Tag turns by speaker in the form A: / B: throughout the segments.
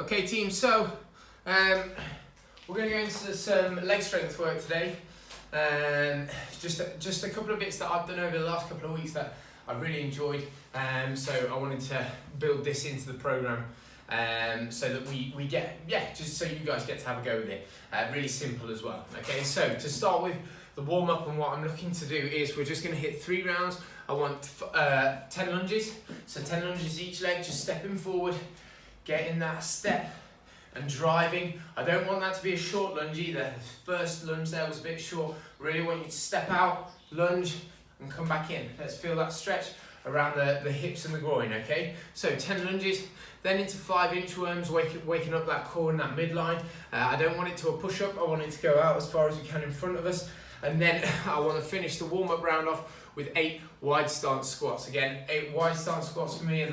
A: Okay team, so we're going to go into some leg strength work today. Just a couple of bits that I've done over the last couple of weeks that I really enjoyed, so I wanted to build this into the program so that we get, just so you guys get to have a go with it. Really simple as well. Okay, so to start with the warm up, and what I'm looking to do is we're just going to hit 3 rounds. I want 10 lunges, so 10 lunges each leg, just stepping forward, getting that step and driving. I don't want that to be a short lunge either. The first lunge there was a bit short. Really want you to step out, lunge and come back in. Let's feel that stretch around the hips and the groin, okay? So 10 lunges, then into 5 inchworms, waking up that core and that midline. I don't want it to a push up, I want it to go out as far as we can in front of us. And then I want to finish the warm up round off with 8 wide stance squats. Again, 8 wide stance squats for me are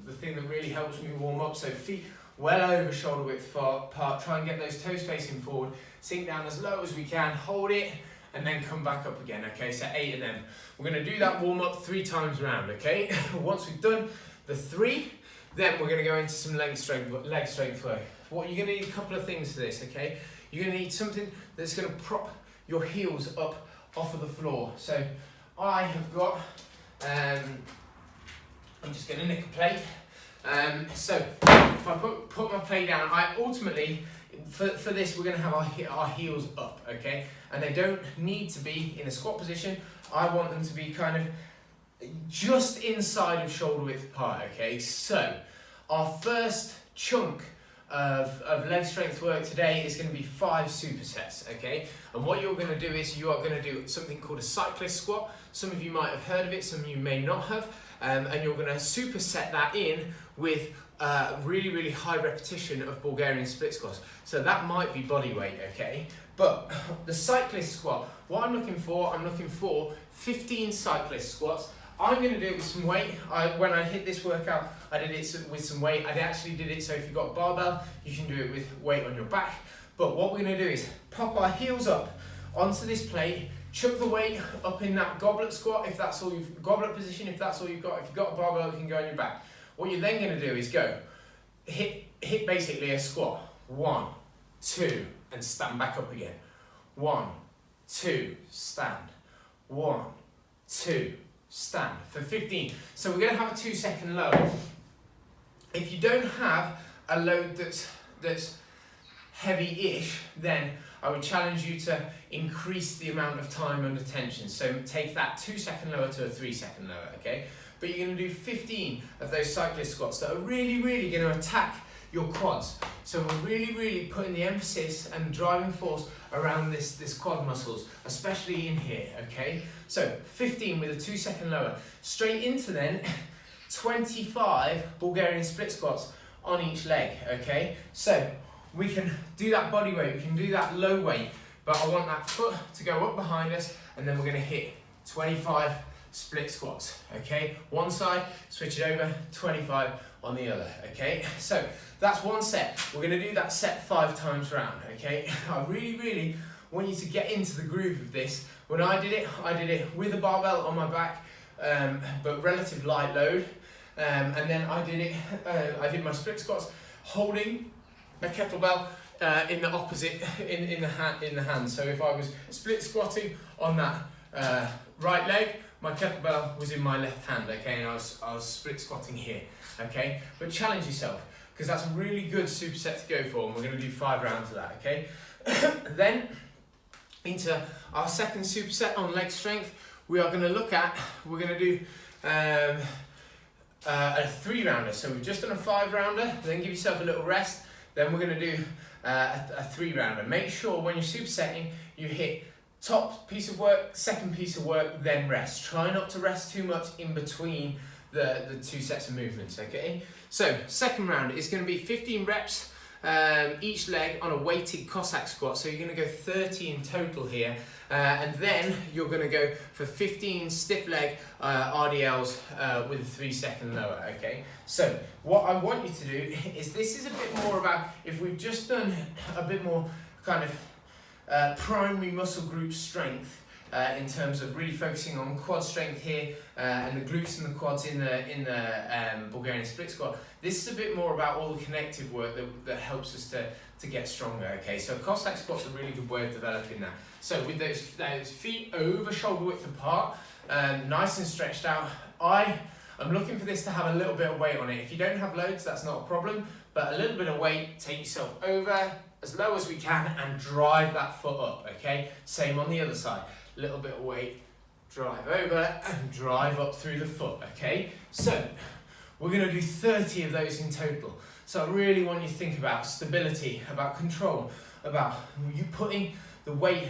A: the thing that really helps me warm up. So feet well over shoulder width apart, try and get those toes facing forward, sink down as low as we can, hold it, and then come back up again, okay? So 8 of them. We're gonna do that warm up 3 times round, okay? Once we've done the 3, then we're gonna go into some leg strength work. What you're gonna need a couple of things for this, okay? You're gonna need something that's gonna prop your heels up off of the floor. So I have got, I'm just gonna nick a plate. So if I put my plate down, I ultimately, for this, we're going to have our heels up, okay? And they don't need to be in a squat position. I want them to be kind of just inside of shoulder width apart, okay? So our first chunk of leg strength work today is going to be 5 supersets, okay? And what you're going to do is you are going to do something called a cyclist squat. Some of you might have heard of it, some of you may not have. And you're going to superset that in with really high repetition of Bulgarian split squats. So that might be body weight, okay? But the cyclist squat, what I'm looking for 15 cyclist squats. I'm going to do it with some weight. When I hit this workout, I did it with some weight. I actually did it so if you've got a barbell, you can do it with weight on your back. But what we're going to do is pop our heels up onto this plate, chuck the weight up in that goblet squat if that's all goblet position if that's all you've got. If you've got a barbell, you can go on your back. What you're then going to do is go hit basically a squat. 1, 2, and stand back up again. 1, 2, stand. 1, 2, stand for 15. So we're going to have a 2-second load. If you don't have a load that's heavy-ish, then I would challenge you to increase the amount of time under tension. So take that 2-second lower to a 3-second lower, okay? But you're going to do 15 of those cyclist squats that are really going to attack your quads. So we're really putting the emphasis and driving force around this quad muscles, especially in here, okay? So 15 with a 2-second lower. Straight into then 25 Bulgarian split squats on each leg, okay? So we can do that body weight, we can do that low weight, but I want that foot to go up behind us, and then we're going to hit 25 split squats, okay? One side, switch it over, 25 on the other, okay? So that's one set. We're going to do that set 5 times round, okay? I really want you to get into the groove of this. When I did it with a barbell on my back, but relative light load, and then I did my split squats holding a kettlebell in the opposite, in the hand. So if I was split squatting on that right leg, my kettlebell was in my left hand, okay, and I was split squatting here, okay? But challenge yourself, because that's a really good superset to go for, and we're going to do 5 rounds of that, okay? Then into our second superset on leg strength, we're going to do a 3-rounder. So we've just done a 5-rounder, then give yourself a little rest. Then we're going to do a 3-rounder. Make sure when you're supersetting, you hit top piece of work, second piece of work, then rest. Try not to rest too much in between the 2 sets of movements, okay? So second round is going to be 15 reps each leg on a weighted cossack squat. So you're going to go 30 in total here. And then you're going to go for 15 stiff leg RDLs with a 3-second lower, okay? So what I want you to do is, this is a bit more about, if we've just done a bit more kind of primary muscle group strength, in terms of really focusing on quad strength here and the glutes and the quads in the Bulgarian split squat. This is a bit more about all the connective work that helps us to get stronger. Okay, so cossack squat's a really good way of developing that. So with those feet over shoulder width apart, nice and stretched out, I'm looking for this to have a little bit of weight on it. If you don't have loads, that's not a problem, but a little bit of weight, take yourself over as low as we can and drive that foot up, okay? Same on the other side. A little bit of weight, drive over and drive up through the foot, okay? So we're gonna do 30 of those in total. So I really want you to think about stability, about control, about you putting the weight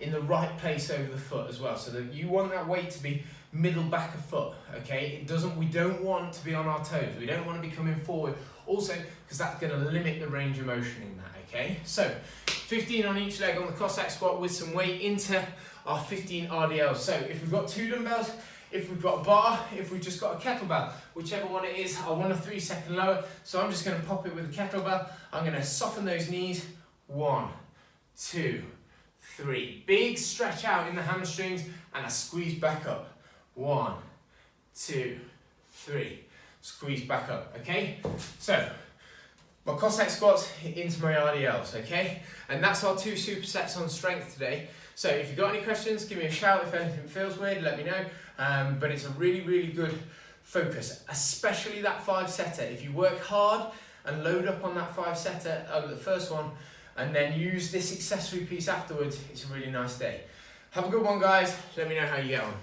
A: in the right place over the foot as well. So that you want that weight to be middle back of foot, okay? We don't want to be on our toes. We don't want to be coming forward. Also, because that's going to limit the range of motion in that, okay? So 15 on each leg on the cossack squat with some weight into our 15 RDLs. So if we've got 2 dumbbells, if we've got a bar, if we've just got a kettlebell, whichever one it is, I want a 3-second lower. So I'm just going to pop it with a kettlebell. I'm going to soften those knees. 1, 2, 3. Big stretch out in the hamstrings and a squeeze back up. 1, 2, 3. Squeeze back up, okay? So, my cossack squats into my RDLs, okay? And that's our 2 supersets on strength today. So if you've got any questions, give me a shout. If anything feels weird, let me know. But it's a really, really good focus, especially that 5-setter. If you work hard and load up on that 5-setter, the first one, and then use this accessory piece afterwards, it's a really nice day. Have a good one, guys. Let me know how you get on.